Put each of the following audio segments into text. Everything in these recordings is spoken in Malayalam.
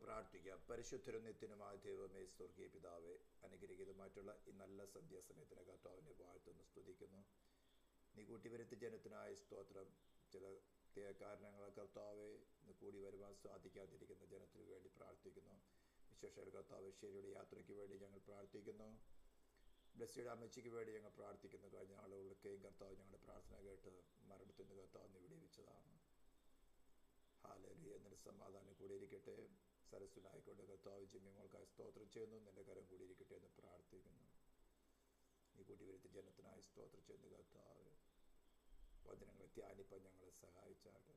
പ്രാർത്ഥിക്കാം. പരിശുദ്ധരും നിത്യനുമായ ദൈവമേ, സ്വർഗീയ പിതാവേ, അനുഗ്രഹീതമായിട്ടുള്ള ഈ നല്ല സന്ധ്യാസമയത്തിന് കർത്താവിനെ വാഴ്ത്തുന്നു, സ്തുതിക്കുന്നു. നീ കൂട്ടിവരുത്തി ജനത്തിനായ സ്തോത്രം. ചില കാരണങ്ങളെ കർത്താവെ ഇന്ന് കൂടി വരുവാൻ സാധിക്കാതിരിക്കുന്ന ജനത്തിന് വേണ്ടി പ്രാർത്ഥിക്കുന്നു. വിശേഷ കർത്താവ് ശരിയുടെ യാത്രയ്ക്ക് വേണ്ടി ഞങ്ങൾ പ്രാർത്ഥിക്കുന്നു. ബ്ലസ്സിയുടെ അമ്മച്ചിക്ക് വേണ്ടി ഞങ്ങൾ പ്രാർത്ഥിക്കുന്നു. കഴിഞ്ഞ ആളുകളൊക്കെയും കർത്താവ് ഞങ്ങളുടെ പ്രാർത്ഥന കേട്ട് മരണത്തിൽ നിന്ന് കർത്താവ് വിടിവിച്ചതാണ്. ഹാലേലൂയ. എന്നൊരു സമാധാനം കൂടിയിരിക്കട്ടെ. സരസ്വനായിക്കൊണ്ട് കർത്താവ് ജിമ്മിമോൾക്കായി സ്തോത്രം ചെയ്യുന്നു. നിന്റെ കരം കൂടിയിരിക്കട്ടെ എന്ന് പ്രാർത്ഥിക്കുന്നു. നീ കൂട്ടിവരുത്തി ജനത്തിനായി സ്തോത്രം ചെയ്യുന്നു കർത്താവ്. വചനങ്ങളെ ധ്യാനിപ്പാൻ ഞങ്ങളെ സഹായിച്ചാട്ട്.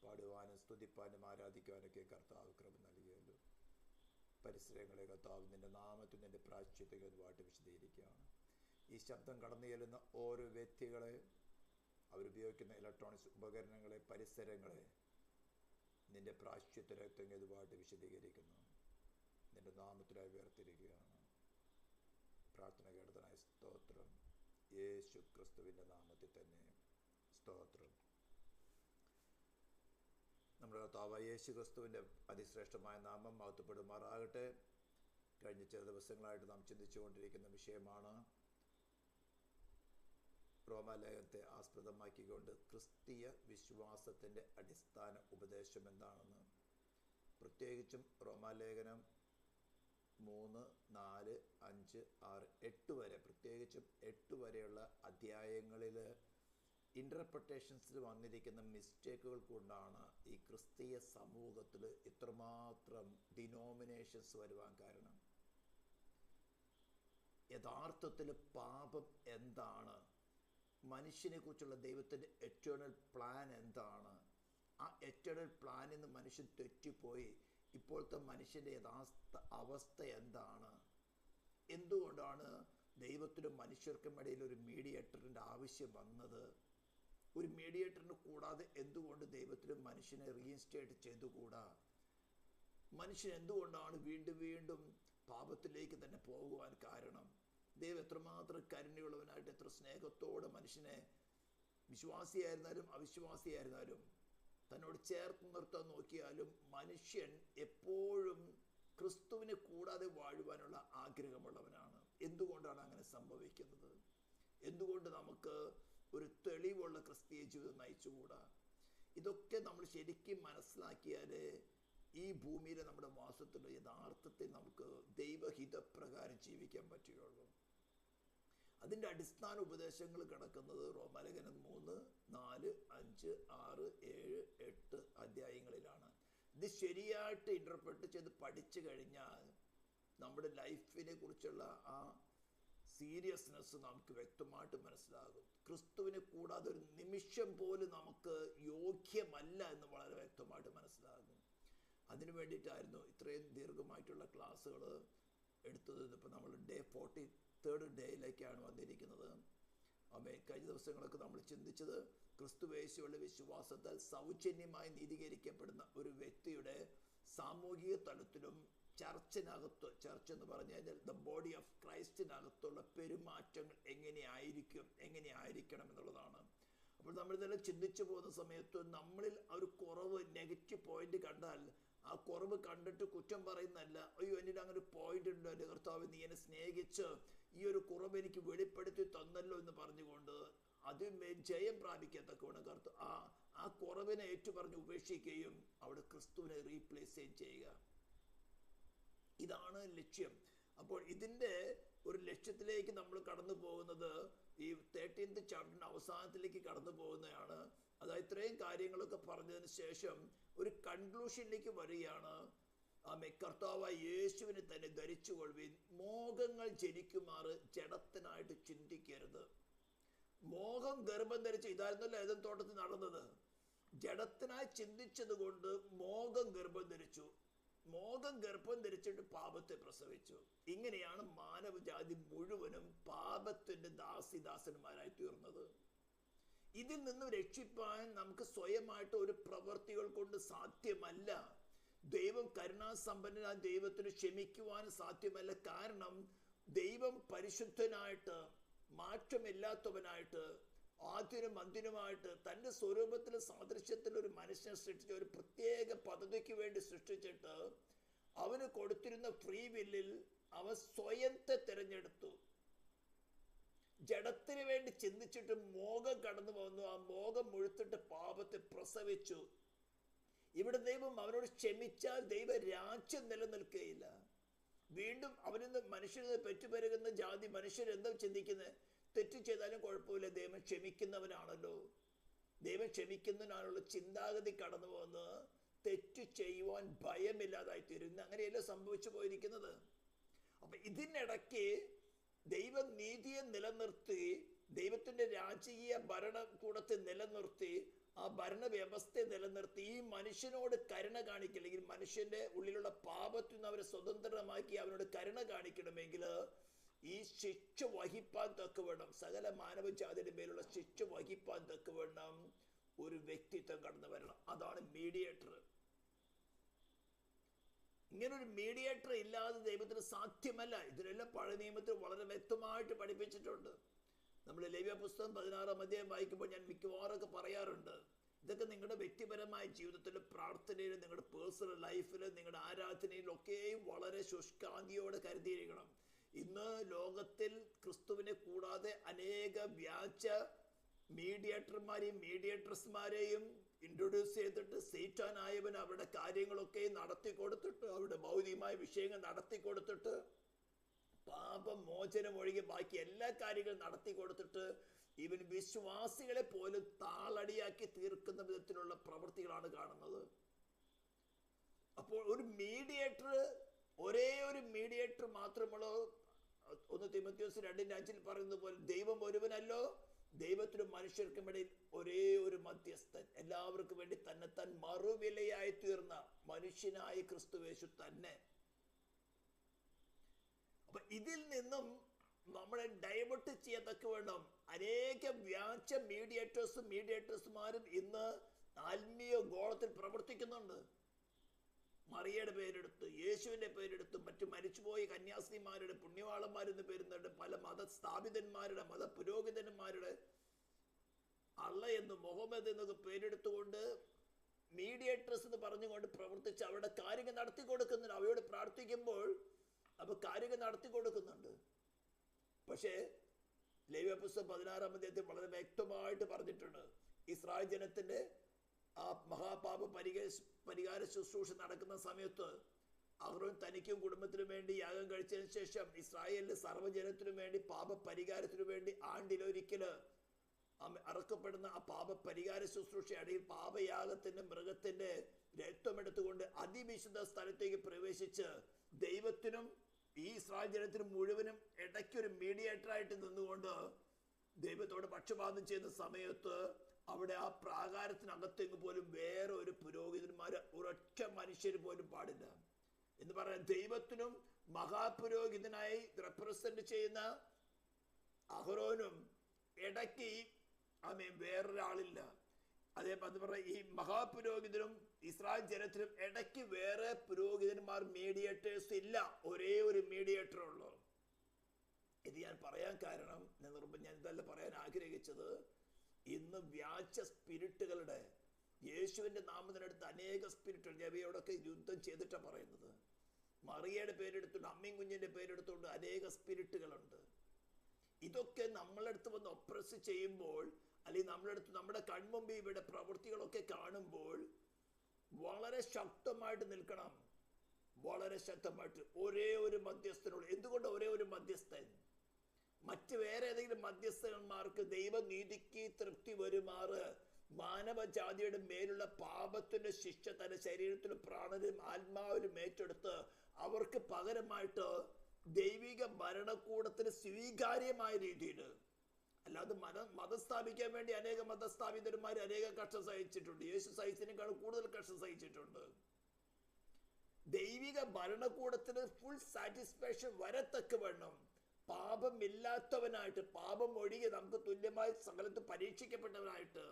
പാടുവാനും സ്തുതിപ്പാനും ആരാധിക്കുവാനൊക്കെ കർത്താവ് കൃപ നൽകിയല്ലോ. പരിസരങ്ങളെ കർത്താവ് നിന്റെ നാമത്തിൽ നിന്റെ പ്രാശ്ചിത്യം പാട്ട് വിശദീകരിക്കുകയാണ്. ഈ ശബ്ദം കടന്നു ചെല്ലുന്ന ഓരോ വ്യക്തികളെ, അവരുപയോഗിക്കുന്ന ഇലക്ട്രോണിക്സ് ഉപകരണങ്ങളെ, പരിസരങ്ങളെ നിന്റെ പ്രാശ്ചിത്യ രക്തം ഇതുപാട്ട് വിശദീകരിക്കുന്നു. നിന്റെ നാമത്തിലായി വേർതിരിക്കുകയാണ്. പ്രാർത്ഥന കേട്ടതിനായ സ്തോത്രം. യേശു ക്രിസ്തുവിൻ്റെ നാമത്തിൽ തന്നെ സ്തോത്രം. നമ്മുടെ കർത്താവായ യേശു ക്രിസ്തുവിൻ്റെ അതിശ്രേഷ്ഠമായ നാമം മഹത്വപ്പെടുമാറാകട്ടെ. കഴിഞ്ഞ ചില ദിവസങ്ങളായിട്ട് നാം ചിന്തിച്ചുകൊണ്ടിരിക്കുന്ന വിഷയമാണ് റോമാലേഖനത്തെ ആസ്പദമാക്കിക്കൊണ്ട് ക്രിസ്തീയ വിശ്വാസത്തിൻ്റെ അടിസ്ഥാന ഉപദേശം എന്താണെന്ന്. പ്രത്യേകിച്ചും റോമാലേഖനം 3, 4, 5, 6, 8 വരെ, പ്രത്യേകിച്ചും 8 വരെയുള്ള അധ്യായങ്ങളിൽ ഇൻ്റർപ്രിട്ടേഷൻസിൽ വന്നിരിക്കുന്ന മിസ്റ്റേക്കുകൾ കൊണ്ടാണ് ഈ ക്രിസ്തീയ സമൂഹത്തിൽ ഇത്രമാത്രം ഡിനോമിനേഷൻസ് വരുവാൻ കാരണം. യഥാർത്ഥത്തിൽ പാപം എന്താണ്, മനുഷ്യനെ കുറിച്ചുള്ള ദൈവത്തിൻ്റെ എറ്റേണൽ പ്ലാൻ എന്താണ്, ആ എറ്റേണൽ പ്ലാനിൽ നിന്ന് മനുഷ്യൻ തെറ്റിപ്പോയി ഇപ്പോഴത്തെ മനുഷ്യൻ്റെ യഥാർത്ഥ അവസ്ഥ എന്താണ്, എന്തുകൊണ്ടാണ് ദൈവത്തിനും മനുഷ്യർക്കും ഇടയിൽ ഒരു മീഡിയേറ്ററിൻ്റെ ആവശ്യം വന്നത്, ഒരു മീഡിയേറ്ററിന് കൂടാതെ എന്തുകൊണ്ട് ദൈവത്തിനും മനുഷ്യനെ റീഇൻസ്റ്റേറ്റ് ചെയ്തുകൂടാ, മനുഷ്യൻ എന്തുകൊണ്ടാണ് വീണ്ടും വീണ്ടും പാപത്തിലേക്ക് തന്നെ പോകുവാൻ കാരണം, ദൈവം എത്രമാത്രം കരുണയുള്ളവനായിട്ട് എത്ര സ്നേഹത്തോടെ മനുഷ്യനെ വിശ്വാസിയായിരുന്നാലും അവിശ്വാസിയായിരുന്നാലും തന്നോട് ചേർത്ത് നിർത്താൻ നോക്കിയാലും മനുഷ്യൻ എപ്പോഴും ക്രിസ്തുവിനെ കൂടാതെ വാഴുവാനുള്ള ആഗ്രഹമുള്ളവനാണ്. എന്തുകൊണ്ടാണ് അങ്ങനെ സംഭവിക്കുന്നത്? എന്തുകൊണ്ട് നമുക്ക് ഒരു തെളിവുള്ള ക്രിസ്തീയ ജീവിതം നയിച്ചുകൂടാ? ഇതൊക്കെ നമ്മൾ ശരിക്കും മനസ്സിലാക്കിയാൽ ഈ ഭൂമിയിലെ നമ്മുടെ വാസത്തിൽ യഥാർത്ഥത്തിൽ നമുക്ക് ദൈവഹിതപ്രകാരം ജീവിക്കാൻ പറ്റുകയുള്ളൂ. അതിൻ്റെ അടിസ്ഥാന ഉപദേശങ്ങൾ കിടക്കുന്നത് റോമാലേഖനം 3, 4, 5, 6, 7, 8 അധ്യായങ്ങളിലാണ്. ഇത് ശരിയായിട്ട് ഇൻ്റർപ്രറ്റ് ചെയ്ത് പഠിച്ചു കഴിഞ്ഞാൽ നമ്മുടെ ലൈഫിനെ കുറിച്ചുള്ള ആ സീരിയസ്നെസ് നമുക്ക് വ്യക്തമായിട്ട് മനസ്സിലാകും. ക്രിസ്തുവിനെ കൂടാതെ ഒരു നിമിഷം പോലും നമുക്ക് യോഗ്യമല്ല എന്ന് വളരെ വ്യക്തമായിട്ട് മനസ്സിലാകും. അതിനു വേണ്ടിയിട്ടായിരുന്നു ഇത്രയും ദീർഘമായിട്ടുള്ള ക്ലാസ്സുകൾ എടുത്തത്. ഇപ്പം നമ്മൾ ഡേ 43rd ഡേയിലേക്കാണ് വന്നിരിക്കുന്നത്. കഴിഞ്ഞ ദിവസങ്ങളൊക്കെ നമ്മൾ ചിന്തിച്ചത് ക്രിസ്തുവേശുവുള്ള വിശ്വാസത്താൽ സൗജന്യമായി നീതീകരിക്കപ്പെടുന്ന ഒരു വ്യക്തിയുടെ സാമൂഹിക തലത്തിലും ചർച്ച് എന്ന് പറഞ്ഞു കഴിഞ്ഞാൽ ദ ബോഡി ഓഫ് ക്രൈസ്റ്റിനകത്തുള്ള പെരുമാറ്റങ്ങൾ എങ്ങനെയായിരിക്കണം എന്നുള്ളതാണ്. അപ്പോൾ നമ്മളിതെല്ലാം ചിന്തിച്ചു പോകുന്ന സമയത്ത് നമ്മളിൽ ഒരു കുറവ്, നെഗറ്റീവ് പോയിന്റ് കണ്ടാൽ ആ കുറവ് കണ്ടിട്ട് കുറ്റം പറയുന്നതല്ല, അയ്യോ എന്നിട്ട് അങ്ങനെ പോയിന്റ് ഉണ്ട്, എൻ്റെ കർത്താവ് നീ എന്നെ സ്നേഹിച്ച് ഈ ഒരു കുറവ് എനിക്ക് വെളിപ്പെടുത്തി തന്നല്ലോ എന്ന് പറഞ്ഞുകൊണ്ട് അതിന്മേൽ ജയം പ്രാപിക്കത്തക്കവണ്ണം ആ കുറവിനെ ഏറ്റുപറഞ്ഞ് ഉപേക്ഷിക്കുകയും അവിടെ ക്രിസ്തുവിനെ റീപ്ലേസ് ചെയ്യുക. ഇതാണ് ലക്ഷ്യം. അപ്പോൾ ഇതിൻ്റെ ഒരു ലക്ഷ്യത്തിലേക്ക് നമ്മൾ കടന്നു പോകുന്നത് ഈ 13th ചാപ്റ്ററിൻ്റെ അവസാനത്തിലേക്ക് കടന്നു പോകുന്നതാണ്. അതായത് ഇത്രയും കാര്യങ്ങളൊക്കെ പറഞ്ഞതിന് ശേഷം ഒരു കൺക്ലൂഷനിലേക്ക് വരികയാണ്. കർത്താവായ യേശുവിനെ തന്നെ ധരിച്ചുകൊള്ളുവിൻ, മോഹങ്ങൾ ജനിക്കുമാറ് ജഡത്തിനായിട്ട് ചിന്തിക്കരുത്. മോഹം ഗർഭം ധരിച്ച് ഇതായിരുന്നല്ലോ ഏദൻ തോട്ടത്തിൽ നടന്നത്. ജഡത്തിനായി ചിന്തിച്ചത് കൊണ്ട് മോഹം ഗർഭം ധരിച്ചു. മോഹം ഗർഭം ധരിച്ചിട്ട് പാപത്തെ പ്രസവിച്ചു. ഇങ്ങനെയാണ് മാനവജാതി മുഴുവനും പാപത്തിൻ്റെ ദാസിദാസന്മാരായി തീർന്നത്. ഇതിൽ നിന്ന് രക്ഷിപ്പാൻ നമുക്ക് സ്വയമായിട്ട് ഒരു പ്രവൃത്തികൾ കൊണ്ട് സാധ്യമല്ല. ദൈവം കരുണാസമ്പന്നനായ ദൈവത്തിന് ക്ഷമിക്കുവാനും സാധ്യമല്ല. കാരണം ദൈവം പരിശുദ്ധനായിട്ട്, മാറ്റമില്ലാത്തവനായിട്ട്, ആദ്യനും അന്തിനുമായിട്ട് തൻ്റെ സ്വരൂപത്തിലും സാദൃശ്യത്തിലും ഒരു മനുഷ്യനെ സൃഷ്ടിച്ച ഒരു പ്രത്യേക പദ്ധതിക്ക് വേണ്ടി സൃഷ്ടിച്ചിട്ട് അവന് കൊടുത്തിരുന്ന ഫ്രീ വില്ലിൽ അവൻ സ്വയത്തെ തിരഞ്ഞെടുത്തു. ജഡത്തിന് വേണ്ടി ചിന്തിച്ചിട്ട് മോഹം കടന്നു വന്നു. ആ മോഹം മുഴുത്തിട്ട് പാപത്തെ പ്രസവിച്ചു. ഇവിടെ ദൈവം അവനോട് ക്ഷമിച്ചാൽ ദൈവ രാജ്യം നിലനിൽക്കുകയില്ല. വീണ്ടും അവനിന്ന് മനുഷ്യന് പെറ്റുപെരുകുന്ന ജാതി മനുഷ്യർ എന്താ ചിന്തിക്കുന്നത്? തെറ്റ് ചെയ്താലും കുഴപ്പമില്ല, ദൈവം ക്ഷമിക്കുന്നവനാണല്ലോ. ദൈവം ക്ഷമിക്കുന്നതിനാണുള്ള ചിന്താഗതി കടന്നു പോകുന്ന തെറ്റ് ചെയ്യുവാൻ ഭയമില്ലാതായി തീരുന്നു. അങ്ങനെയല്ല സംഭവിച്ചു പോയിരിക്കുന്നത്. അപ്പൊ ഇതിനിടയ്ക്ക് ദൈവനീതിയെ നിലനിർത്തി, ദൈവത്തിന്റെ രാജകീയ ഭരണകൂടത്തെ നിലനിർത്തി, ആ ഭരണ വ്യവസ്ഥയെ നിലനിർത്തി ഈ മനുഷ്യനോട് കരുണ കാണിക്കില്ലെങ്കിൽ, മനുഷ്യന്റെ ഉള്ളിലുള്ള പാപത്തിൽ നിന്ന് അവരെ സ്വതന്ത്രമാക്കി അവനോട് കരുണ കാണിക്കണമെങ്കിൽ ഈ ശിക്ഷ വഹിപ്പാൻ തക്കവണ്ണം, സകല മാനവജാതിയുടെ മേലുള്ള ശിക്ഷ വഹിപ്പാൻ തക്കവണ്ണം ഒരു വ്യക്തിത്വം കടന്നു വരണം. അതാണ് മീഡിയേറ്റർ. ഇങ്ങനൊരു മീഡിയേറ്റർ ഇല്ലാതെ ദൈവത്തിന് സാധ്യമല്ല. ഇതിനെല്ലാം പഴയ നിയമത്തിൽ വളരെ വ്യക്തമായിട്ട് പഠിപ്പിച്ചിട്ടുണ്ട്. നമ്മൾ ലേവ്യ പുസ്തകം 16-ാം അധ്യായം വായിക്കുമ്പോൾ ഞാൻ മിക്കവാറൊക്കെ പറയാറുണ്ട്, ഇതൊക്കെ നിങ്ങളുടെ വ്യക്തിപരമായ ജീവിതത്തിൽ, പ്രാർത്ഥനയിൽ, നിങ്ങളുടെ പേഴ്സണൽ ലൈഫിൽ, നിങ്ങളുടെ ആരാധനയിലൊക്കെയും വളരെ ശുഷ്കാന്തിയോടെ കരുതിയിരിക്കണം. ഇന്ന് ലോകത്തിൽ ക്രിസ്തുവിനെ കൂടാതെ അനേക വ്യാജ മീഡിയേറ്റർമാരെയും മീഡിയേറ്റേഴ്സ്മാരെയും ഇൻട്രൊഡ്യൂസ് ചെയ്തിട്ട് സൈറ്റാനായവൻ അവരുടെ കാര്യങ്ങളൊക്കെ നടത്തി കൊടുത്തിട്ട്, അവരുടെ ഭൗതികമായ വിഷയങ്ങൾ നടത്തി കൊടുത്തിട്ട്, പാപമോചനം ഒഴികെ ബാക്കി എല്ലാ കാര്യങ്ങളും നടത്തി കൊടുത്തിട്ട് ഇവൻ വിശ്വാസികളെ പോലും താളടിയാക്കി തീർക്കുന്ന വിധത്തിലുള്ള പ്രവൃത്തികളാണ് കാണുന്നത്. അപ്പോൾ ഒരു മീഡിയേറ്റർ, ഒരേ ഒരു മീഡിയേറ്റർ മാത്രമുള്ളൂ. 1 തിമോഥെയോസ് 2:5 പറയുന്നത് പോലെ ദൈവം ഒരുവനല്ലോ, ദൈവത്തിനും മനുഷ്യർക്കും ഇടയിൽ ഒരേ ഒരു മധ്യസ്ഥൻ, എല്ലാവർക്കും വേണ്ടി തന്നെത്താൻ മറുവിലയായി തീർന്ന മനുഷ്യനായ ക്രിസ്തുയേശു തന്നെ. അപ്പൊ ഇതിൽ നിന്നും നമ്മളെ ഡൈവേർട്ട് ചെയ്യത്തക്ക വേണം അനേക വ്യാജ മീഡിയേറ്റേഴ്സുമാരും ഇന്ന് ആത്മീയ ഗോളത്തിൽ പ്രവർത്തിക്കുന്നുണ്ട്. മറിയയുടെ പേരെടുത്ത്, യേശുവിന്റെ പേരെടുത്ത്, മറ്റു മരിച്ചുപോയ കന്യാസ്ത്രീമാരുടെ, പുണ്യവാളന്മാരെന്ന് പേരുന്നുണ്ട്, പല മതസ്ഥാപിതന്മാരുടെ, മതപുരോഹിതന്മാരുടെ, അള്ള എന്ന്, മുഹമ്മദ് എന്നൊക്കെ പേരെടുത്തുകൊണ്ട് മീഡിയേറ്റേഴ്സ് എന്ന് പറഞ്ഞുകൊണ്ട് പ്രവർത്തിച്ച് അവരുടെ കാര്യങ്ങൾ നടത്തി കൊടുക്കുന്നുണ്ട്. അവയോട് പ്രാർത്ഥിക്കുമ്പോൾ അപ്പൊ കാര്യങ്ങൾ നടത്തി കൊടുക്കുന്നുണ്ട്. പക്ഷേ ലേവ്യ പുസ്തകം 16-ാം അധ്യായത്തിൽ വളരെ വ്യക്തമായിട്ട് പറഞ്ഞിട്ടുണ്ട്, ഇസ്രായേൽ ജനത്തിന്റെ ആ മഹാപാപ പരിഹാര ശുശ്രൂഷ നടക്കുന്ന സമയത്ത് അഹ്റോൻ തനിക്കും കുടുംബത്തിനും വേണ്ടി യാഗം കഴിച്ചതിന് ശേഷം ഇസ്രായേലിലെ സർവ്വജനത്തിനും വേണ്ടി പാപ പരിഹാരത്തിനു വേണ്ടി ആണ്ടിലൊരിക്കല് അറക്കപ്പെടുന്ന ആ പാപ പരിഹാര ശുശ്രൂഷയുടെ പാപയാഗത്തിന്റെ മൃഗത്തിന്റെ രക്തമെടുത്തുകൊണ്ട് അതിവിശുദ്ധ സ്ഥലത്തേക്ക് പ്രവേശിച്ച് ദൈവത്തിനും ഈ ഇസ്രായേൽ ജനത്തിനും മുഴുവനും ഇടയ്ക്കൊരു മീഡിയേറ്ററായിട്ട് നിന്നുകൊണ്ട് ദൈവത്തോട് പക്ഷപാതം ചെയ്യുന്ന സമയത്ത് അവിടെ ആ പ്രാകാരത്തിനകത്തേക്ക് പോലും വേറെ ഒരു പുരോഹിതന്മാര്, ഒരൊറ്റ മനുഷ്യര് പോലും പാടില്ല എന്ന് പറയാൻ. ദൈവത്തിനും മഹാപുരോഹിതനായി റെപ്രസെന്റ് ചെയ്യുന്ന അഹ്റോനും ഇടയ്ക്ക് വേറൊരാളില്ല. അതേപോലെ പറഞ്ഞ ഈ മഹാപുരോഹിതനും ഇസ്രായേൽ ജനത്തിനും ഇടയ്ക്ക് വേറെ പുരോഹിതന്മാർ, മീഡിയേറ്റേഴ്സ് ഇല്ല. ഒരേ ഒരു മീഡിയേറ്റർ ഉള്ളൂ. ഇത് ഞാൻ പറയാൻ കാരണം, ഞാൻ ഇതല്ല പറയാൻ ആഗ്രഹിച്ചത്, ഇന്ന് വ്യാജ സ്പിരിറ്റുകളുടെ, യേശുവിന്റെ നാമത്തിനടുത്ത് അനേക സ്പിരിറ്റുകൾ, ജബിയോടൊക്കെ യുദ്ധം ചെയ്തിട്ടാണ് പറയുന്നത്. മറിയയുടെ പേരെടുത്തുകൊണ്ട്, അമ്മയും കുഞ്ഞിന്റെ പേരെടുത്തുകൊണ്ട് അനേക സ്പിരിറ്റുകളുണ്ട്. ഇതൊക്കെ നമ്മളടുത്ത് വന്ന് ഒപ്രസ് ചെയ്യുമ്പോൾ, അല്ലെങ്കിൽ നമ്മളടുത്ത് നമ്മുടെ കൺമുമ്പിൽ ഇവിടെ പ്രവൃത്തികളൊക്കെ കാണുമ്പോൾ വളരെ ശക്തമായിട്ട് നിൽക്കണം. വളരെ ശക്തമായിട്ട് ഒരേ ഒരു മധ്യസ്ഥനുള്ളൂ. എന്തുകൊണ്ട് ഒരേ ഒരു മധ്യസ്ഥൻ? മറ്റ് വേറെ ഏതെങ്കിലും മധ്യസ്ഥന്മാർക്ക് ദൈവനീതിക്ക് തൃപ്തി വരുമാറ് മാനവജാതിയുടെ മേലുള്ള പാപത്തിന്റെ ശിക്ഷ തന്റെ ശരീരത്തിലും പ്രാണനും ആത്മാവിലും ഏറ്റെടുത്ത് അവർക്ക് പകരമായിട്ട് ദൈവിക ഭരണകൂടത്തിന് സ്വീകാര്യമായ രീതിയിൽ, അല്ലാതെ മതം സ്ഥാപിക്കാൻ വേണ്ടി അനേക മതസ്ഥാപിതന്മാർ അനേക കഷ്ടം സഹിച്ചിട്ടുണ്ട്. യേശു സഹിച്ചതിനേക്കാൾ കൂടുതൽ കഷ്ടം സഹിച്ചിട്ടുണ്ട്. ദൈവിക ഭരണകൂടത്തിന് ഫുൾ സാറ്റിസ്ഫാക്ഷൻ വരത്തക്ക വേണം പാപമില്ലാത്തവനായിട്ട്, പാപം ഒഴികെ നമുക്ക് തുല്യമായി സകലത്ത് പരീക്ഷിക്കപ്പെട്ടവനായിട്ട്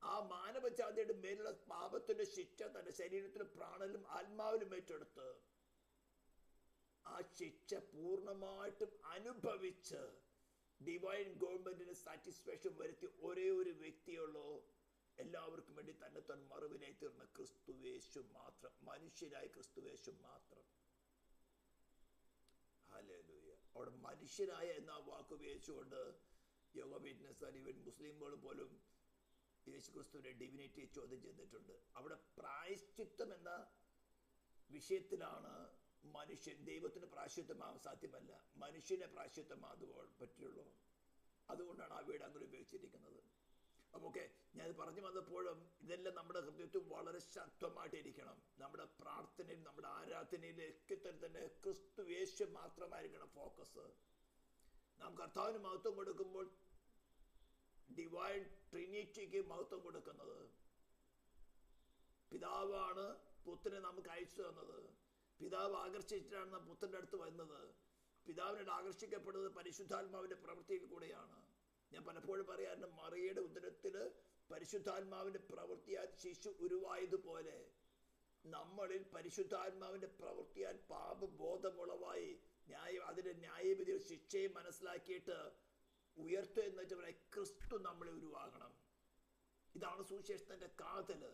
ആ മാനവജാതിയുടെ മേലുള്ള പാപത്തിന്റെ ശിക്ഷ തന്റെ ശരീരത്തിലും പ്രാണനിലും ആത്മാവിലും ഏറ്റെടുത്ത് ആ ശിക്ഷ പൂർണ്ണമായിട്ടും അനുഭവിച്ച് ഡിവൈൻ ഗവൺമെന്റിന് സാറ്റിസ്ഫാക്ഷൻ വരുത്തി ഒരേ ഒരു വ്യക്തിയുള്ളൂ, എല്ലാവർക്കും വേണ്ടി തന്നെത്താൻ മറുവിനായി തീർന്ന ക്രിസ്തുവേശു മാത്രം, മനുഷ്യനായ ക്രിസ്തുവേശു മാത്രം. ഹല്ലേലൂയ. അവിടെ മനുഷ്യനായ എന്ന വാക്ക് ഉപയോഗിച്ചുകൊണ്ട് യോഗ വിറ്റ്നസ് ഈവൻ മുസ്ലിമുകൾ പോലും യേശു ക്രിസ്തുവിന്റെ ഡിവിനിറ്റിയെ ചോദ്യം ചെയ്തിട്ടുണ്ട്. അവിടെ പ്രായശ്ചിത്തം എന്ന വിഷയത്തിലാണ് മനുഷ്യൻ, ദൈവത്തിന് പ്രായശ്ചിത്തമാകാൻ സാധ്യമല്ല, മനുഷ്യനെ പ്രായശ്ചിത്തമാകുമ്പോൾ പറ്റുള്ളൂ. അതുകൊണ്ടാണ് ആ വീട് അങ്ങനെ ഉപയോഗിച്ചിരിക്കുന്നത്. അപ്പോൾ ഓക്കെ, ഞാൻ പറഞ്ഞു വന്നപ്പോഴും ഇതെല്ലാം നമ്മുടെ ഹൃദയത്തിൽ വളരെ ശക്തമായിട്ടിരിക്കണം. നമ്മുടെ പ്രാർത്ഥനയിൽ, നമ്മുടെ ആരാധനയിൽ ഒക്കെ തന്നെ ക്രിസ്തു യേശു മാത്രമായിരിക്കണം ഫോക്കസ്. നാം കർത്താവിന് മഹത്വം കൊടുക്കുമ്പോൾ ഡിവൈൻ ട്രിനിറ്റിക്ക് മഹത്വം കൊടുക്കുന്നത്. പിതാവാണ് പുത്രനെ നമുക്ക് അയച്ചു തന്നത്. പിതാവ് ആകർഷിച്ചിട്ടാണ് പുത്രൻ്റെ അടുത്ത് വരുന്നത്. പിതാവിനോട് ആകർഷിക്കപ്പെടുന്നത് പരിശുദ്ധാത്മാവിന്റെ പ്രവൃത്തിയിൽ കൂടെയാണ്. ഞാൻ പലപ്പോഴും പറയാറുണ്ട്, മറിയയുടെ ഉദരത്തിൽ പരിശുദ്ധാത്മാവിന്റെ പ്രവൃത്തിയാൽ ശിശു ഉരുവായതുപോലെ നമ്മളിൽ പരിശുദ്ധാത്മാവിന്റെ പ്രവൃത്തിയാൽ പാപബോധമുളവായി അതിന്റെ ന്യായവിധിയും ശിക്ഷയും മനസ്സിലാക്കിയിട്ട് ഉയർത്തു എന്ന് വെച്ചാൽ ക്രിസ്തു നമ്മളെ ഉരുവാകണം. ഇതാണ് സുവിശേഷത്തിന്റെ കാതല്.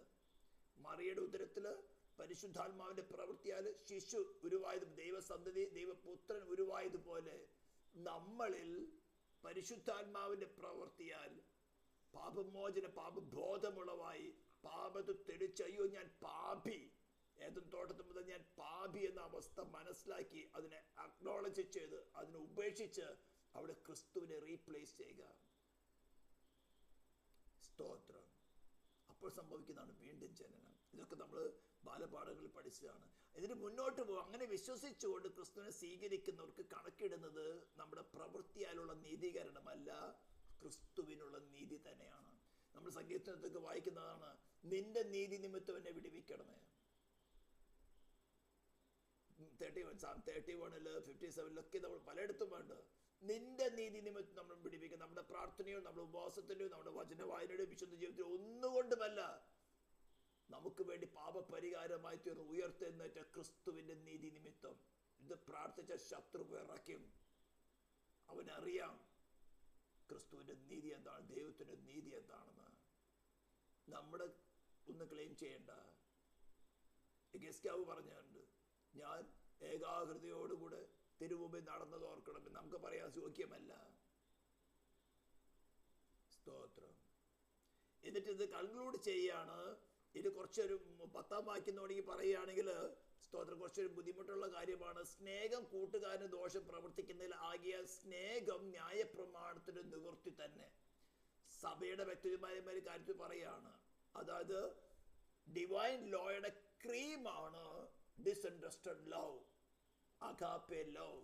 മറിയയുടെ ഉദരത്തില് പരിശുദ്ധാത്മാവിന്റെ പ്രവൃത്തിയാൽ ശിശു ഉരുവായത്, ദൈവസന്തതി ദൈവപുത്രൻ ഉരുവായതുപോലെ നമ്മളിൽ പരിശുദ്ധാത്മാവിന്റെ പ്രവൃത്തിയാൽ പാപമോചന പാപബോധമുളവായി പാപത്ത് തെളിച്ച് അയ്യോ ഞാൻ പാപി, ഏതും തോട്ടത്തിൽ മുതൽ ഞാൻ പാപി എന്ന അവസ്ഥ മനസ്സിലാക്കി അതിനെ അക്നോളജ് ചെയ്ത് അതിനെ ഉപേക്ഷിച്ച് അവിടെ ക്രിസ്തുവിനെ റീപ്ലേസ് ചെയ്യുക. സ്തോത്രം. അപ്പോൾ സംഭവിക്കുന്നതാണ് വീണ്ടും ജനനം. ഇതൊക്കെ നമ്മൾ ബാലപാഠങ്ങളിൽ പഠിച്ചതാണ്. ഇതിന് മുന്നോട്ട് പോകും. അങ്ങനെ വിശ്വസിച്ചുകൊണ്ട് ക്രിസ്തുവിനെ സ്വീകരിക്കുന്നവർക്ക് കണക്കിടുന്നത് നമ്മുടെ പ്രവൃത്തിയാലുള്ള നീതീകരണമല്ല, ക്രിസ്തുവിനുള്ള നീതി തന്നെയാണ്. നമ്മൾ സങ്കീർത്തനത്തൊക്കെ വായിക്കുന്നതാണ്, നിന്റെ നീതി നിമിത്തം എന്നെ വിടുവിക്കണമേ. 31, 57 നമ്മൾ പലയിടത്തും വേണ്ട, നിന്റെ നീതി നിമിത്തം നമ്മൾ പിടിപ്പിക്കുക. നമ്മുടെ പ്രാർത്ഥനയോ നമ്മുടെ ഉപവാസത്തിലോ നമ്മുടെ വചനവായനയുടെ വിശുദ്ധ ജീവിതത്തിലോ ഒന്നുകൊണ്ടുമല്ല, നമുക്ക് വേണ്ടി പാപപരിഹാരമായി തീർന്ന് ഉയർത്തെഴുന്നേറ്റ ക്രിസ്തുവിന്റെ നീതി നിമിത്തം. ഇത് പ്രാർത്ഥിച്ച ശത്രു വിറയ്ക്കും. അവനറിയാം ക്രിസ്തുവിന്റെ നീതി എന്താണ്, ദൈവത്തിന്റെ നീതി എന്താണെന്ന്. നമ്മുടെ ഒന്ന് ക്ലെയിം ചെയ്യേണ്ട. യെഹെസ്കേൽ പറഞ്ഞുണ്ട്, ഞാൻ ഏകാഗ്രതയോടുകൂടെ തിരുമുമ്പിൽ നടന്നത് ഓർക്കണമെന്ന്. നമുക്ക് പറയാൻ യോഗ്യമല്ല. സ്തോത്രം. എന്നിട്ട് ഇത് കൺക്ലൂഡ് ചെയ്യാണ്. ഇത് കുറച്ചൊരു 10-ാം വാക്യം തുടങ്ങി പറയുകയാണെങ്കിൽ സ്തോത്രം കുറച്ചൊരു ബുദ്ധിമുട്ടുള്ള കാര്യമാണ്. സ്നേഹം കൂട്ടുകാരന് ദോഷം പ്രവർത്തിക്കുന്നതിൽ ആകിയ സ്നേഹം ന്യായപ്രമാണത്തിന്റെ നിവൃത്തി തന്നെ. സഭയുടെ വ്യക്തിപരമായ കാര്യത്തിൽ പറയാണ്, അതായത് ഡിവൈൻ ലോയുടെ ക്രീമാണ് ഡിസ്ഇൻട്രസ്റ്റഡ് ലവ്, അഗാപ്പെ ലവ്.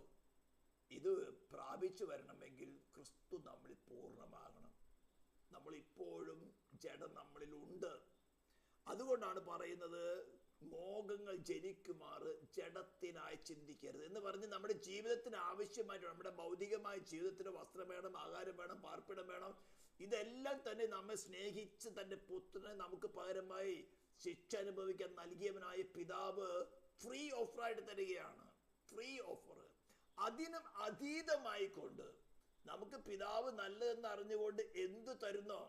ഇത് പ്രാപിച്ചു വരണമെങ്കിൽ ക്രിസ്തു നമ്മളിൽ പൂർണ്ണമാകണം. നമ്മളിപ്പോഴും ജഡം നമ്മളിലുണ്ട്. അതുകൊണ്ടാണ് പറയുന്നത്, മോഹങ്ങൾ ജനിക്കുമാറ് ജഡത്തിനായി ചിന്തിക്കരുത് എന്ന് പറഞ്ഞ് നമ്മുടെ ജീവിതത്തിന് ആവശ്യമായിട്ട്, നമ്മുടെ ഭൗതികമായ ജീവിതത്തിന് വസ്ത്രം വേണം, ആഹാരം വേണം, പാർപ്പിടം വേണം. ഇതെല്ലാം തന്നെ നമ്മെ സ്നേഹിച്ച് തൻ്റെ പുത്രനെ നമുക്ക് പകരമായി ശിക്ഷ അനുഭവിക്കാൻ നൽകിയവനായ പിതാവ് ഫ്രീ ഓഫറായിട്ട് തരികയാണ്. Free offer. അതിനും അതീതമായിക്കൊണ്ട് നമുക്ക് പിതാവ് നല്ലതെന്ന് അറിഞ്ഞുകൊണ്ട് എന്തു തരുന്നോ,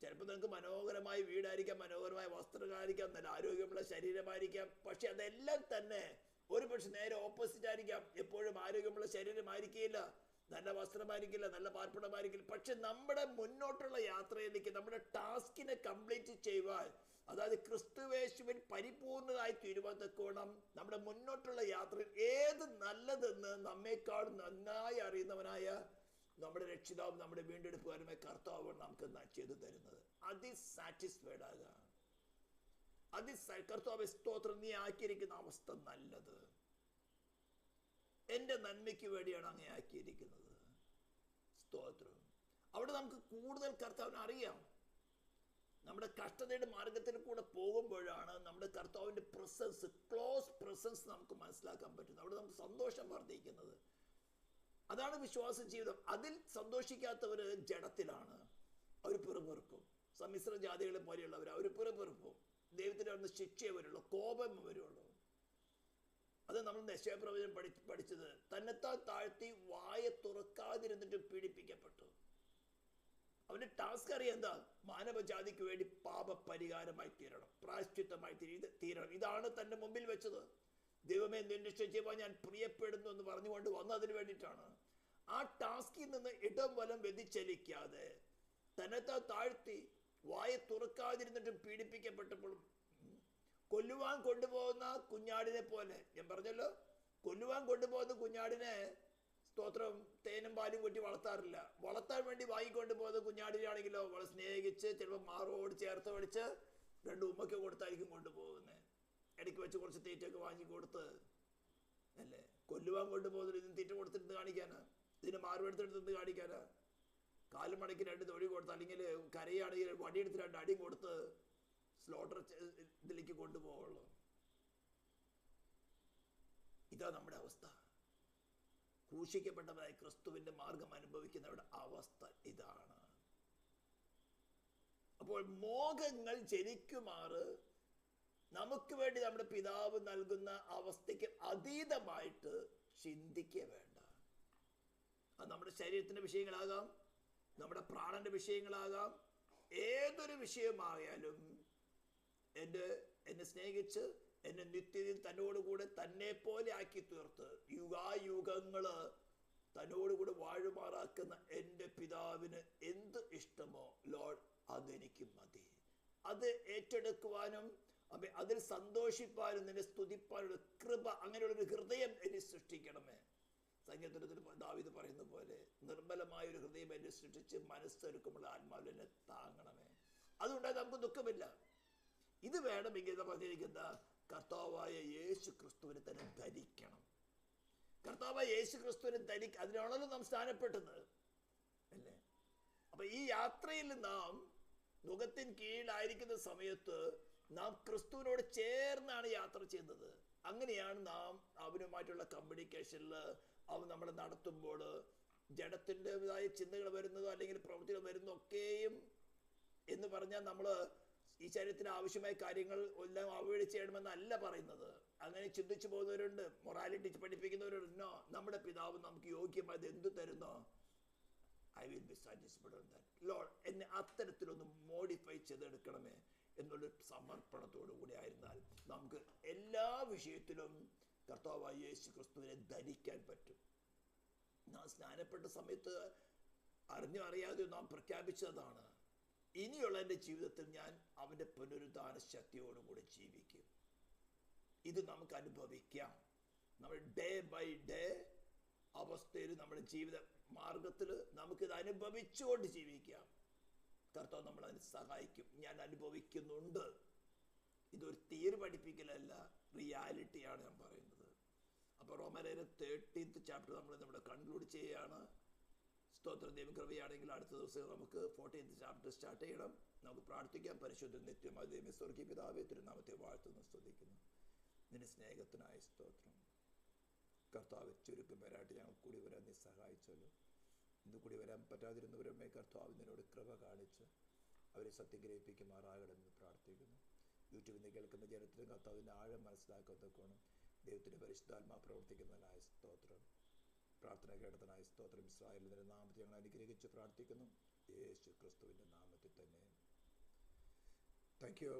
ചിലപ്പോൾ നിങ്ങൾക്ക് മനോഹരമായ വീടായിരിക്കാം, മനോഹരമായ വസ്ത്രങ്ങളായിരിക്കാം, നല്ല ആരോഗ്യമുള്ള ശരീരമായിരിക്കാം. പക്ഷെ അതെല്ലാം തന്നെ ഒരു പക്ഷെ നേരെ ഓപ്പോസിറ്റ് ആയിരിക്കാം. എപ്പോഴും ആരോഗ്യമുള്ള ശരീരമായിരിക്കില്ല, നല്ല വസ്ത്രമായിരിക്കില്ല, നല്ല പാർപ്പിടമായിരിക്കില്ല. പക്ഷെ നമ്മുടെ മുന്നോട്ടുള്ള യാത്രയിലേക്ക്, നമ്മുടെ ടാസ്കിനെ കംപ്ലീറ്റ് ചെയ്യുവാൻ, അതായത് ക്രിസ്തുവേശുവിൽ പരിപൂർണമായി തീരുമാനത്തക്കോണം നമ്മുടെ മുന്നോട്ടുള്ള യാത്രയിൽ ഏത് നല്ലതെന്ന് നമ്മേക്കാൾ നന്നായി അറിയുന്നവനായ നമ്മുടെ രക്ഷിതാവ്, നമ്മുടെ വീണ്ടെടുപ്പുകാരുമായ കർത്താവ് നമുക്ക് ചെയ്തു തരുന്നത്. അതിസാറ്റിസ്ഫൈഡ് ആകുക. കർത്താവ് സ്തോത്രം, നീ ആക്കിയിരിക്കുന്ന അവസ്ഥ നല്ലത്, എന്റെ നന്മയ്ക്ക് വേണ്ടിയാണ് അങ്ങനെ ആക്കിയിരിക്കുന്നത്. സ്തോത്രം. അവിടെ നമുക്ക് കൂടുതൽ കർത്താവിനെ അറിയാം. നമ്മുടെ കഷ്ടതയുടെ മാർഗത്തിൽ കൂടെ പോകുമ്പോഴാണ് നമ്മുടെ കർത്താവിന്റെ പ്രസൻസ്, ക്ലോസ് പ്രസൻസ് നമുക്ക് മനസ്സിലാക്കാൻ പറ്റുന്നത്. അവിടെ നമുക്ക് സന്തോഷം വർദ്ധിക്കുന്നത്. അതാണ് വിശ്വാസ ജീവിതം. അതിൽ സന്തോഷിക്കാത്തവര് ജഡത്തിലാണ്. അവർ പിറുപിറുക്കും. സമ്മിശ്ര ജാതികളെ പോലെയുള്ളവർ അവർ പിറുപിറുക്കും. ദൈവത്തിന് അവിടുന്ന് ശിക്ഷയെ വരുള്ളൂ, കോപം വരുള്ളൂ. അത് നമ്മൾ യെശയ്യാപ്രവചനം പഠിച്ചത്, തന്നെത്താൻ താഴ്ത്തി വായ തുറക്കാതിരുന്നിട്ട് പീഡിപ്പിക്കപ്പെട്ടു. അവന്റെ ടാസ്ക് അറിയാം എന്താ? മാനവജാതിക്ക് വേണ്ടി പാപപരിഹാരമായി തീരണം, പ്രായശ്ചിത്തമായി തീരണം. ഇതാണ് തന്റെ മുമ്പിൽ വെച്ചത്. ദൈവമേ നിന്റെ ചെയ്യുവാൻ ഞാൻ പ്രിയപ്പെടുന്നു എന്ന് പറഞ്ഞുകൊണ്ട് വന്നതിന് വേണ്ടിയിട്ടാണ്. ആ ടാസ്കിൽ നിന്ന് ഇടം വലം വ്യതിചലിക്കാതെ തന്നെത്താൻ താഴ്ത്തി വായ തുറക്കാതിരുന്നിട്ടും പീഡിപ്പിക്കപ്പെട്ടപ്പോഴും കൊല്ലുവാൻ കൊണ്ടുപോകുന്ന കുഞ്ഞാടിനെ പോലെ, ഞാൻ പറഞ്ഞല്ലോ, കൊല്ലുവാൻ കൊണ്ടുപോകുന്ന കുഞ്ഞാടിനെ സ്തോത്രം തേനും പാലും കൊട്ടി വളർത്താറില്ല. വളർത്താൻ വേണ്ടി വാങ്ങിക്കൊണ്ട് പോകുന്ന കുഞ്ഞാടിനാണെങ്കിലോ വളരെ സ്നേഹിച്ച് ചിലപ്പോൾ മാറോട് ചേർത്ത് പഠിച്ച് 2 ഉമ്മയ്ക്ക് കൊടുത്തായിരിക്കും കൊണ്ടുപോകുന്നത്. ഇടയ്ക്ക് വെച്ച് കുറച്ച് തീറ്റയൊക്കെ വാങ്ങിക്കൊടുത്ത് അല്ലേ. കൊല്ലുവാൻ കൊണ്ടുപോകുന്നത് ഇതിന് തീറ്റ കൊടുത്തിട്ട് കാണിക്കാനാ? ഇതിന് മാറുപെടുത്തെടുത്ത് കാണിക്കാനാ? കാലും മടക്കി 2 തൊഴി കൊടുത്ത്, അല്ലെങ്കിൽ കരയാണെങ്കിൽ വടിയെടുത്ത് 2 അടിയും കൊടുത്ത് സ്ലോട്ടർ ഇതിലേക്ക് കൊണ്ടുപോകുള്ളൂ. ഇതാ നമ്മുടെ അവസ്ഥ. ക്രൂശിക്കപ്പെട്ടവരായി ക്രിസ്തുവിന്റെ മാർഗം അനുഭവിക്കുന്നവരുടെ അവസ്ഥ ഇതാണ്. അപ്പോൾ മോഹങ്ങൾ ജനിക്കുമാറ് നമുക്ക് വേണ്ടി നമ്മുടെ പിതാവ് നൽകുന്ന അവസ്ഥയ്ക്ക് അതീതമായിട്ട് ചിന്തിക്കുക വേണ്ട. അത് നമ്മുടെ ശരീരത്തിന്റെ വിഷയങ്ങളാകാം, നമ്മുടെ പ്രാണന്റെ വിഷയങ്ങളാകാം, ഏതൊരു വിഷയമായാലും എന്നെ സ്നേഹിച്ച് എന്നെ നിത്യതയിൽ തന്നോടുകൂടെ തന്നെ പോലെ ആക്കി തീർത്ത് യുഗായുഗങ്ങള് തന്നോടുകൂടെ വാഴുമാറാക്കുന്ന എൻ്റെ പിതാവിന് എന്ത് ഇഷ്ടമോ ലോർഡ് അതെനിക്ക് മതി. അത് ഏറ്റെടുക്കുവാനും അതിൽ സന്തോഷിപ്പാനും നിന്നെ സ്തുതിപ്പാനുള്ള കൃപ, അങ്ങനെയുള്ളൊരു ഹൃദയം എന്നെ സൃഷ്ടിക്കണമേ. സങ്കീർത്തനത്തിൽ ദാവീദ് പറയുന്ന പോലെ നിർമ്മലമായൊരു ഹൃദയം എന്നെ സൃഷ്ടിച്ച് മനസ്സെടുക്കുമ്പോൾ ആത്മാവിൽ എന്നെ താങ്ങണമേ. അതുകൊണ്ടാണ് നമുക്ക് ദുഃഖമില്ല. ഇത് വേണമെങ്കിൽ പറഞ്ഞിരിക്കുന്ന കർത്താവായ യേശു ക്രിസ്തുവിനെ തന്നെ ധരിക്കണം. കർത്താവായ യേശു ക്രിസ്തുവിനെ അതിനാണല്ലോ നാം സ്ഥാനപ്പെട്ടത് അല്ലേ. അപ്പൊ ഈ യാത്രയിൽ നാം മുഖത്തിന് കീഴിലായിരിക്കുന്ന സമയത്ത് നാം ക്രിസ്തുവിനോട് ചേർന്നാണ് യാത്ര ചെയ്യുന്നത്. അങ്ങനെയാണ് നാം അവനുമായിട്ടുള്ള കമ്മ്യൂണിക്കേഷനിൽ അവൻ നമ്മളെ നടത്തുമ്പോൾ ജഡത്തിൻ്റെതായ ചിന്തകൾ വരുന്നതോ അല്ലെങ്കിൽ പ്രവൃത്തികൾ വരുന്നതൊക്കെയും എന്ന് പറഞ്ഞാൽ നമ്മൾ ഈ ശരീരത്തിന് ആവശ്യമായ കാര്യങ്ങൾ എല്ലാം അവോയ്ഡ് ചെയ്യണമെന്നല്ല പറയുന്നത്. അങ്ങനെ ചിന്തിച്ചു പോകുന്നവരുണ്ട്, മൊറാലിറ്റി പഠിപ്പിക്കുന്നവരുണ്ടോ. നമ്മുടെ പിതാവ് നമുക്ക് യോഗ്യമായത് എന്തു തരുന്നോ I will be satisfied on that Lord. എന്നെ അത്തരത്തിലൊന്ന് മോഡിഫൈ ചെയ്തെടുക്കണമേ എന്നുള്ളൊരു സമർപ്പണത്തോടു കൂടി ആയിരുന്നാൽ നമുക്ക് എല്ലാ വിഷയത്തിലും കർത്താവായ യേശു ക്രിസ്തുവിനെ ധരിക്കാൻ പറ്റും. നാം സ്നാനപ്പെട്ട സമയത്ത് അറിഞ്ഞോ അറിയാതെ നാം പ്രഖ്യാപിച്ചതാണ്, ഇനിയുള്ള എൻ്റെ ജീവിതത്തിൽ ഞാൻ അവൻ്റെ പുനരുദ്ധാന ശക്തിയോടുകൂടി ജീവിക്കും. ഇത് നമുക്ക് അനുഭവിക്കാം. നമ്മൾ ഡേ ബൈ ഡേ അവസ്ഥയിൽ നമ്മുടെ ജീവിത മാർഗത്തിൽ നമുക്കിത് അനുഭവിച്ചുകൊണ്ട് ജീവിക്കാം. കർത്താവ് നമ്മളതിന് സഹായിക്കും. ഞാൻ അനുഭവിക്കുന്നുണ്ട്. ഇതൊരു തിയറി പഠിപ്പിക്കലല്ല, റിയാലിറ്റിയാണ് ഞാൻ പറയുന്നത്. അപ്പോൾ റോമൻസ് 13th ചാപ്റ്റർ നമ്മൾ കൺക്ലൂഡ് ചെയ്യുകയാണ്. സ്തോത്രം. ദൈവം കൃപയാണെങ്കിൽ അടുത്ത ദിവസം നമുക്ക് 14th ചാപ്റ്റർ സ്റ്റാർട്ട് ചെയ്യണം. നമുക്ക് പ്രാർത്ഥിക്കാം. പരിശുദ്ധ നിത്യമായ ദൈവമേ, സ്വർഗീയ പിതാവേ, തിരുനാമത്തെ വാഴ്ത്തുന്നു സ്തുതിക്കുന്നു. നിന്റെ സ്നേഹത്തിനായി സ്തോത്രം. കർത്താവ് ചുരുക്കം പേരായിട്ട് ഞങ്ങൾ കൂടി വരാൻ നീ സഹായിച്ചല്ലോ. ഇന്ന് കൂടി വരാൻ പറ്റാതിരുന്നവരമ്മേ കർത്താവ് നിന്നോട് കൃപ കാണിച്ച് അവരെ സത്യഗ്രഹിപ്പിക്കുമാറാകണമെന്ന് പ്രാർത്ഥിക്കുന്നു. യൂട്യൂബിൽ നിന്ന് കേൾക്കുന്ന ജനത്തിന് കർത്താവിൻ്റെ ആഴം മനസ്സിലാക്കത്തക്കോണം ദൈവത്തിൻ്റെ പരിശുദ്ധാത്മാ പ്രവർത്തിക്കുന്നതിനായ സ്തോത്രം. പ്രാർത്ഥന കേട്ടതിനായ സ്തോത്രം. ഇസ്രായേലിന്റെ നാമത്തിൽ ഞങ്ങൾ അനുഗ്രഹിച്ച് പ്രാർത്ഥിക്കുന്നു, യേശു ക്രിസ്തുവിൻ്റെ നാമത്തിൽ തന്നെ. Thank you.